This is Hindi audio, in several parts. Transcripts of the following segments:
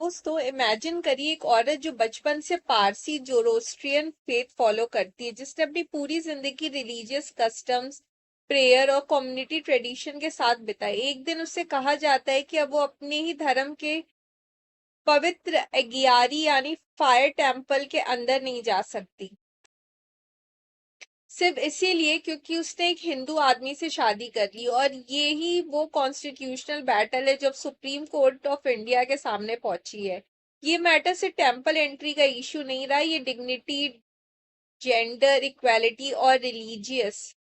दोस्तों इमेजिन करिए एक औरत जो बचपन से पारसी जोरोस्ट्रियन फेथ फॉलो करती है, जिसने अपनी पूरी जिंदगी रिलीजियस कस्टम्स, प्रेयर और कम्युनिटी ट्रेडिशन के साथ बिताई। एक दिन उससे कहा जाता है कि अब वो अपने ही धर्म के पवित्र अगियारी यानी फायर टेम्पल के अंदर नहीं जा सकती, सिर्फ इसीलिए क्योंकि उसने एक हिंदू आदमी से शादी कर ली। और ये ही वो कॉन्स्टिट्यूशनल बैटल है जब सुप्रीम कोर्ट ऑफ इंडिया के सामने पहुंची है। ये मैटर सिर्फ टेम्पल एंट्री का इशू नहीं रहा, ये डिग्निटी, जेंडर इक्वालिटी और रिलीजियस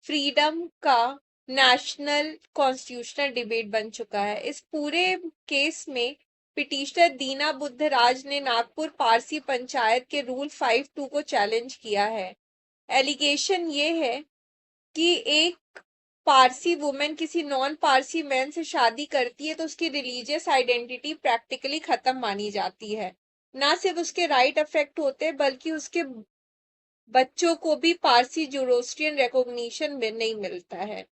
फ्रीडम का नेशनल कॉन्स्टिट्यूशनल डिबेट बन चुका है। इस पूरे केस में पिटिशनर दीना बुद्धराज ने नागपुर पारसी पंचायत के रूल 5(2) को चैलेंज किया है। एलिगेशन ये है कि एक पारसी वुमेन किसी नॉन पारसी मैन से शादी करती है तो उसकी रिलीजियस आइडेंटिटी प्रैक्टिकली खत्म मानी जाती है। ना सिर्फ उसके राइट अफेक्ट होते बल्कि उसके बच्चों को भी पारसी जोरोस्ट्रियन रिकॉग्निशन में नहीं मिलता है।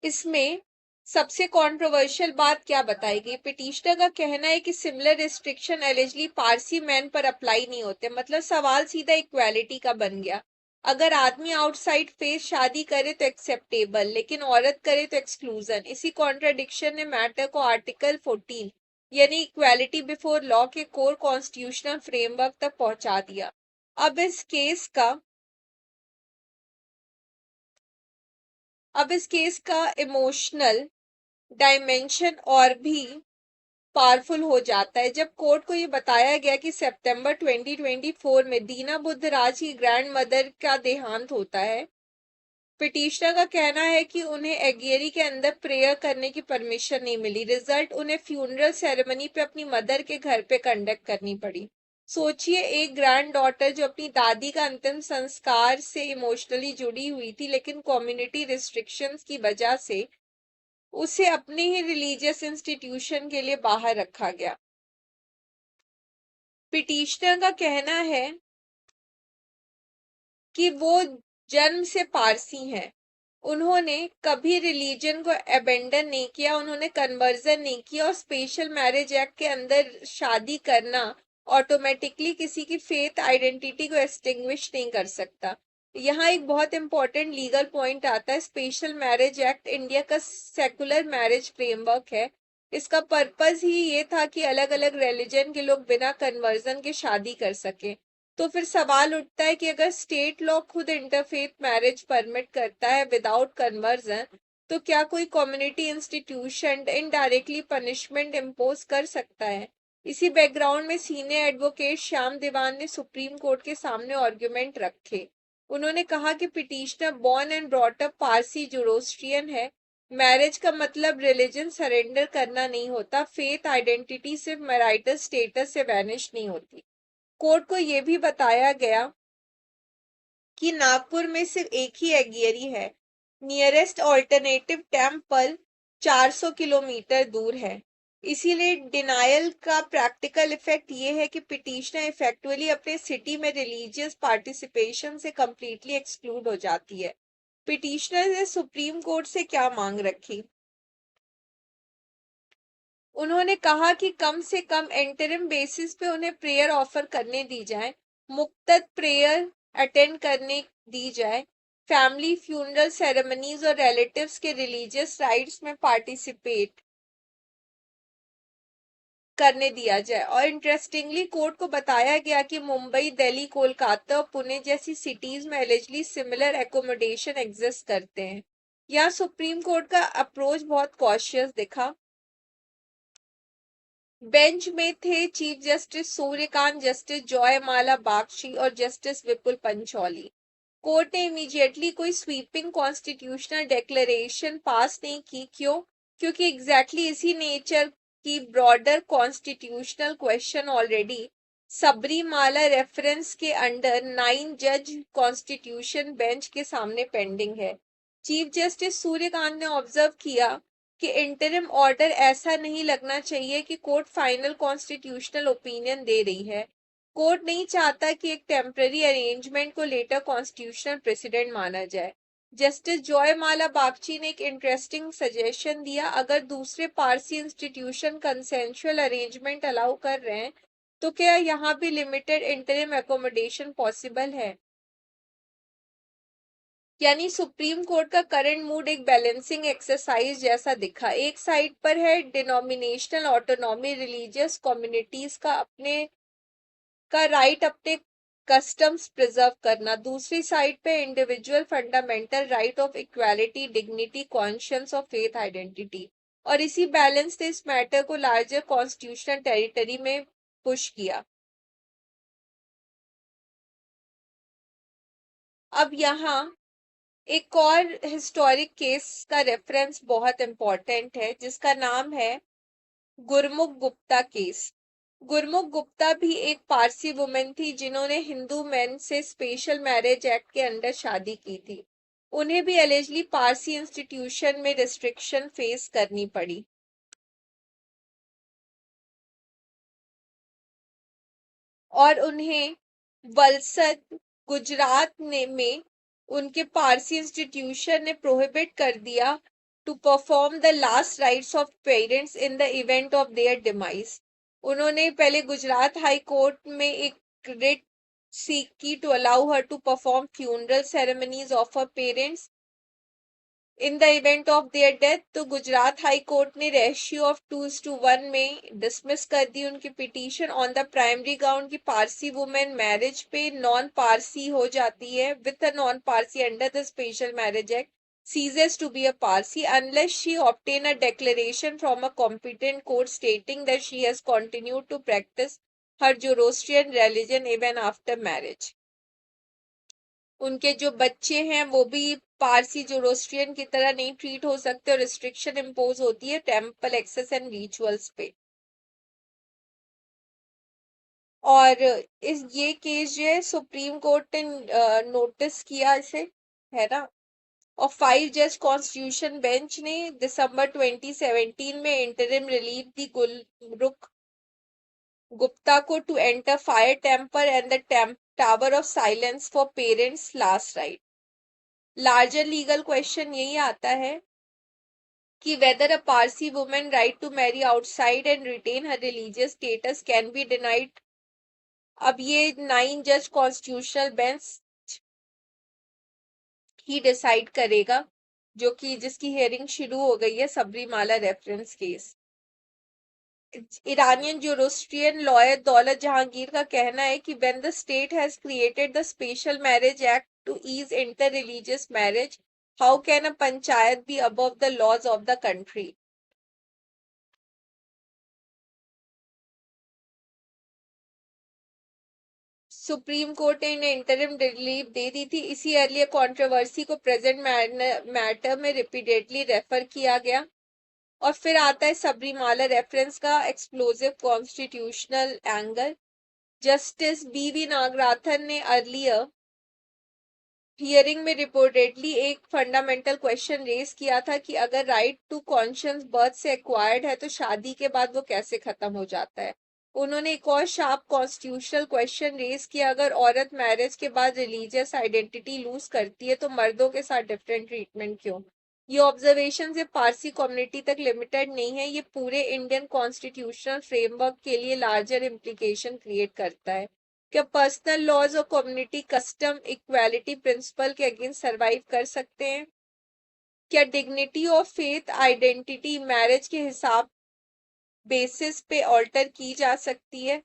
इसमें सबसे कंट्रोवर्शियल बात क्या बताई गई? पिटिशनर का कहना है कि similar restriction allegedly Parsi man पर अप्लाई नहीं होते। मतलब सवाल सीधा इक्वालिटी का बन गया। अगर आदमी आउटसाइड फेस शादी करे तो एक्सेप्टेबल, लेकिन औरत करे तो एक्सक्लूजन। इसी कॉन्ट्राडिक्शन ने मैटर को आर्टिकल 14 यानी इक्वालिटी बिफोर लॉ के कोर कॉन्स्टिट्यूशनल फ्रेमवर्क तक पहुंचा दिया। अब इस केस का इमोशनल डायमेंशन और भी पावरफुल हो जाता है जब कोर्ट को ये बताया गया कि सितंबर 2024 में दीना बुद्धराज की ग्रैंड मदर का देहांत होता है। पिटिशनर का कहना है कि उन्हें एगियरी के अंदर प्रेयर करने की परमिशन नहीं मिली। रिजल्ट, उन्हें फ्यूनरल सेरेमनी पे अपनी मदर के घर पे कंडक्ट करनी पड़ी। सोचिए, एक ग्रैंड डॉटर जो अपनी दादी का अंतिम संस्कार से इमोशनली जुड़ी हुई थी, लेकिन कम्युनिटी रिस्ट्रिक्शंस की वजह से उसे अपने ही रिलीजियस इंस्टीट्यूशन के लिए बाहर रखा गया। पिटिशनर का कहना है कि वो जन्म से पारसी हैं। उन्होंने कभी रिलीजन को अबेंडन नहीं किया, उन्होंने कन्वर्जन नहीं किया, और स्पेशल मैरिज एक्ट के अंदर शादी करना ऑटोमेटिकली किसी की फेथ आइडेंटिटी को एक्सटिंग्विश नहीं कर सकता। यहाँ एक बहुत इंपॉर्टेंट लीगल पॉइंट आता है। स्पेशल मैरिज एक्ट इंडिया का सेकुलर मैरिज फ्रेमवर्क है। इसका पर्पस ही ये था कि अलग अलग रिलीजन के लोग बिना कन्वर्जन के शादी कर सके। तो फिर सवाल उठता है कि अगर स्टेट लॉ खुद इंटरफेथ मैरिज परमिट करता है विदाउट कन्वर्जन, तो क्या कोई community institution indirectly punishment impose कर सकता है? इसी बैकग्राउंड में सीनियर एडवोकेट श्याम दीवान ने सुप्रीम कोर्ट के सामने आर्गुमेंट रखे। उन्होंने कहा कि petitioner born and brought up Parsi Zoroastrian है। मैरिज का मतलब रिलीजन सरेंडर करना नहीं होता। फेथ आइडेंटिटी सिर्फ मैरिटल स्टेटस से वैनिश नहीं होती। कोर्ट को यह भी बताया गया कि नागपुर में सिर्फ एक ही एगियरी है। नियरेस्ट ऑल्टरनेटिव टेम्पल 400 किलोमीटर दूर है। इसीलिए डिनायल का प्रैक्टिकल इफेक्ट ये है कि पिटिशनर इफेक्टिवली अपने सिटी में रिलीजियस पार्टिसिपेशन से कंप्लीटली एक्सक्लूड हो जाती है। पिटिशनर ने सुप्रीम कोर्ट से क्या मांग रखी? उन्होंने कहा कि कम से कम इंटरिम बेसिस पे उन्हें प्रेयर ऑफर करने दी जाए, मुक्तद प्रेयर अटेंड करने दी जाए, फैमिली फ्यूनरल सेरेमनीज और रिलेटिव्स के रिलीजियस राइट्स में पार्टिसिपेट करने दिया जाए। और इंटरेस्टिंगली कोर्ट को बताया गया कि मुंबई, दिल्ली, कोलकाता और पुणे जैसी सिटीज में एलिजली सिमिलर एकोमोडेशन एग्जिस्ट करते हैं। यहाँ सुप्रीम कोर्ट का अप्रोच बहुत कॉशियस दिखा। बेंच में थे chief justice Surya Kant, justice Joymalya Bagchi और जस्टिस विपुल पंचौली। कोर्ट ने इमीडिएटली कोई स्वीपिंग कॉन्स्टिट्यूशनल डिक्लेरेशन पास नहीं की। क्यों? क्योंकि एग्जैक्टली इसी नेचर की broader constitutional question already Sabarimala reference के अंडर 9 जज कॉन्स्टिट्यूशन बेंच के सामने पेंडिंग है। चीफ जस्टिस सूर्यकांत ने ऑब्जर्व किया कि इंटरिम ऑर्डर ऐसा नहीं लगना चाहिए कि कोर्ट फाइनल कॉन्स्टिट्यूशनल ओपिनियन दे रही है। कोर्ट नहीं चाहता कि एक टेम्पररी अरेंजमेंट को लेटर कॉन्स्टिट्यूशनल प्रेसिडेंट माना जाए। जस्टिस जॉयमाला बागची ने एक इंटरेस्टिंग सजेशन दिया, अगर दूसरे Parsi institution consensual arrangement allow कर रहे हैं तो क्या यहाँ भी लिमिटेड इंटरिम एकोमोडेशन पॉसिबल है? यानी सुप्रीम कोर्ट का करंट मूड एक बैलेंसिंग एक्सरसाइज जैसा दिखा। एक साइड पर है डिनोमिनेशनल ऑटोनॉमी, रिलीजियस कम्युनिटीज का अपने का राइट अपने कस्टम्स प्रिजर्व करना, दूसरी साइड पे individual fundamental right of equality, dignity, conscience और फेथ आइडेंटिटी। और इसी बैलेंस ने इस मैटर को लार्जर कॉन्स्टिट्यूशनल टेरिटरी में पुश किया। अब यहाँ एक और हिस्टोरिक केस का रेफरेंस बहुत इंपॉर्टेंट है, जिसका नाम है गुरमुख गुप्ता केस। गुरमुख गुप्ता भी एक पारसी वुमेन थी जिन्होंने हिंदू मेन से स्पेशल मैरिज एक्ट के अंडर शादी की थी। उन्हें भी एलिजली पारसी इंस्टीट्यूशन में रिस्ट्रिक्शन फेस करनी पड़ी और उन्हें वलसद गुजरात में उनके पारसी इंस्टीट्यूशन ने प्रोहिबिट कर दिया to perform the last rites of parents in the event of their demise. उन्होंने पहले गुजरात हाई कोर्ट में एक रिट सीक की to allow her to perform funeral ceremonies of her parents in the event of their death. तो गुजरात हाई कोर्ट ने रेशियो ऑफ 2:1 में डिसमिस कर दी उनकी petition on the primary ground की पारसी वुमेन मैरिज पे नॉन पारसी हो जाती है with a non Parsi under the special marriage act ceases to be a Parsi unless she obtain a declaration from a competent court stating that she has continued to practice her Zoroastrian religion even after marriage। उनके जो बच्चे हैं वो भी पारसी जोरोस्ट्रियन की तरह नहीं ट्रीट हो सकते और रिस्ट्रिक्शन इम्पोज होती है टेम्पल एक्सेस एंड रिचुअल्स पे। और इस ये केस जो है सुप्रीम कोर्ट ने नोटिस किया इसे, है ना। और 5 जज कॉन्स्टिट्यूशन बेंच ने दिसंबर 2017 में इंटरिम रिलीफ दी गुलरुख गुप्ता को to enter fire temple and the tower of silence for parents last rite. Larger legal question यही आता है कि whether a Parsi woman right to marry outside and retain her religious status can be denied। अब ये 9 जज कॉन्स्टिट्यूशनल बेंच ही डिसाइड करेगा, जो कि जिसकी हियरिंग शुरू हो गई है Sabarimala reference case. Iranian Zoroastrian lawyer दौलत जहांगीर का कहना है कि when the state has created the special marriage act to ease inter-religious marriage, how can a panchayat be above the laws of the country? Supreme Court ने इन्हें इंटरिम रिलीफ दे दी थी। इसी अर्लियर कंट्रोवर्सी को प्रेजेंट मैटर में रिपीटेडली रेफर किया गया। और फिर आता है सबरीमाला रेफरेंस का explosive constitutional angle. Justice B Nagarathna ने अर्लियर हियरिंग में रिपोर्टेडली एक फंडामेंटल क्वेश्चन रेज किया था कि अगर राइट टू कॉन्शियस बर्थ से एक्वायर्ड है तो शादी के बाद वो कैसे खत्म हो जाता है। उन्होंने एक और शार्प कॉन्स्टिट्यूशनल क्वेश्चन रेज किया, अगर औरत मैरिज के बाद रिलीजियस आइडेंटिटी लूज करती है तो मर्दों के साथ डिफरेंट ट्रीटमेंट क्यों। ये ऑब्जर्वेशन सिर्फ पारसी कम्युनिटी तक लिमिटेड नहीं है, ये पूरे इंडियन कॉन्स्टिट्यूशनल फ्रेमवर्क के लिए लार्जर इम्प्लीकेशन क्रिएट करता है। क्या पर्सनल लॉज और कम्युनिटी कस्टम इक्वालिटी प्रिंसिपल के अगेंस्ट सरवाइव कर सकते हैं? क्या dignity of faith identity marriage के हिसाब बेसिस पे ऑल्टर की जा सकती है?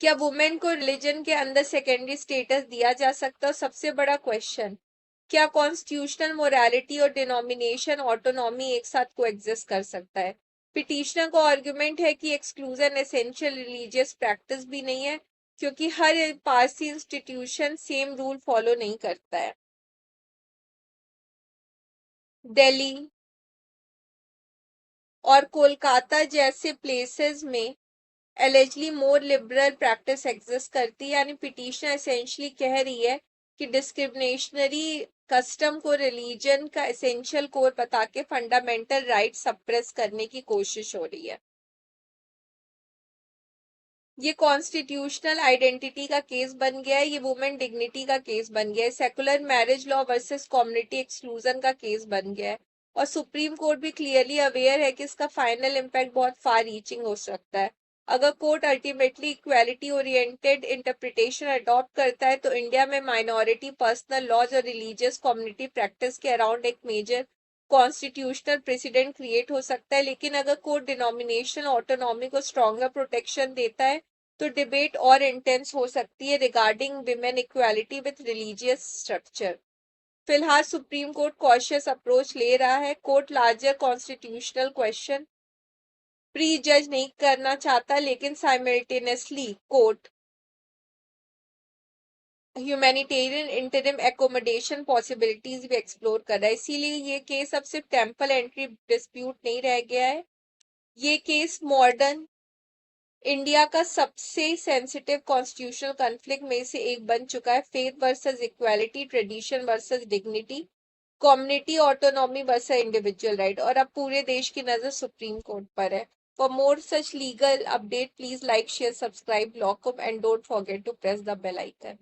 क्या वुमेन को रिलीजन के अंदर सेकेंडरी स्टेटस दिया जा सकता है? और सबसे बड़ा क्वेश्चन, क्या कॉन्स्टिट्यूशनल मोरालिटी और डिनोमिनेशन ऑटोनॉमी एक साथ को एग्जिस्ट कर सकता है? पिटिशनर को आर्गुमेंट है कि एक्सक्लूजन एसेंशियल रिलीजियस प्रैक्टिस भी नहीं है, क्योंकि हर Parsi institution same rule follow नहीं करता है। दिल्ली और कोलकाता जैसे प्लेसेस में allegedly more liberal practice exist करती है। यानी पिटिशनर एसेंशियली कह रही है कि डिस्क्रिमिनेशनरी कस्टम को रिलीजन का एसेंशियल कोर बता के फंडामेंटल राइट सप्रेस करने की कोशिश हो रही है। ये कॉन्स्टिट्यूशनल आइडेंटिटी का केस बन गया है, ये वुमेन डिग्निटी का केस बन गया है, secular marriage law versus community exclusion का केस बन गया है। और सुप्रीम कोर्ट भी क्लियरली अवेयर है कि इसका फाइनल इम्पैक्ट बहुत फार रीचिंग हो सकता है। अगर court ultimately equality oriented interpretation adopt करता है तो इंडिया में माइनॉरिटी पर्सनल लॉज और रिलीजियस कम्युनिटी प्रैक्टिस के अराउंड एक मेजर कॉन्स्टिट्यूशनल प्रेसिडेंट क्रिएट हो सकता है। लेकिन अगर कोर्ट डिनोमिनेशनल ऑटोनॉमी को स्ट्रॉन्गर प्रोटेक्शन देता है तो डिबेट और इंटेंस हो सकती है regarding women equality with religious structure. फिलहाल सुप्रीम कोर्ट कॉशियस अप्रोच ले रहा है। Court larger constitutional question pre जज नहीं करना चाहता, लेकिन simultaneously court humanitarian interim accommodation possibilities भी एक्सप्लोर कर रहा है। इसीलिए ये केस अब सिर्फ टेम्पल एंट्री डिस्प्यूट नहीं रह गया है, ये केस मॉडर्न इंडिया का सबसे सेंसिटिव कॉन्स्टिट्यूशनल कॉन्फ्लिक्ट में से एक बन चुका है। Faith versus equality, tradition versus dignity, community autonomy versus individual right. और अब पूरे देश की नजर सुप्रीम कोर्ट पर है। For more such legal update please like share subscribe lockup and don't forget to press the bell icon.